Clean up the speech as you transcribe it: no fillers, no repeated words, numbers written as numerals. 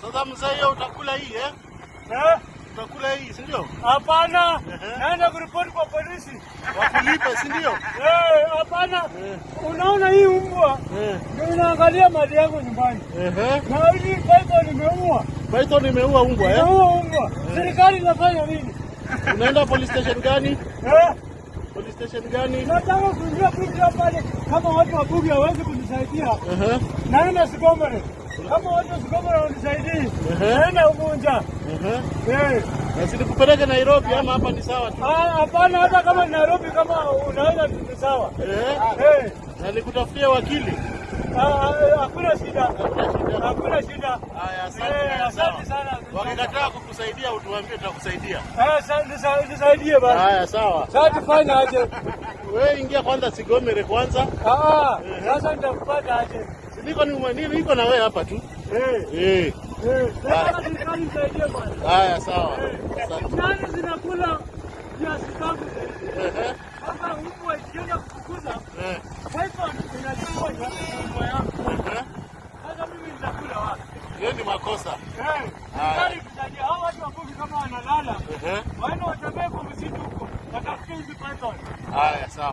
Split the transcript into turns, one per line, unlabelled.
Sasa mzee utakula hii Utakula hii, si ndio?
Hapana. Naenda kuripoti kwa polisi.
Wakulipe, si ndio?
Hapana. Unaona hii mbwa? Ndio inaangalia mali yangu nyumbani. Na hii python imeua.
Python imeua mbwa,
Imeua mbwa. Serikali inafanya nini?
Unaenda police station gani? Police station gani?
Nataka kujua kitu pale kama watu wa Bugia hawezi kunisaidia. Naenda Sigomere. Kama watu wa Sigomere wanisaidie. Naenda Ugunja.
Na silikupeleka Nairobi ama hapa ni sawa tu?
Hapana, hata kama Nairobi kama unaenda ni sawa.
Na nikutafutia wakili?
Hakuna shida. Hakuna shida.
Haya,
asante sana.
Wakikataa kukusaidia utuambie tutakusaidia.
Nisaidie basi.
Haya, sawa.
Sasa tufanye aje?
Wewe ingia kwanza Sigomere kwanza.
Sasa nitakupata aje?
Niko na wewe hapa tu. Haya, sawa.
Nani zinakula viazi zangu? Sasa mbwa ikienda kukuza, python inachukua mbwa yangu. Sasa mimi nitakula wapi?
Hiyo ni makosa.
Serikali kusaidia hao watu wa Bugia kama wanalala. Waende watembee kwa msitu huko. Watafute hizi python.
Haya, sawa.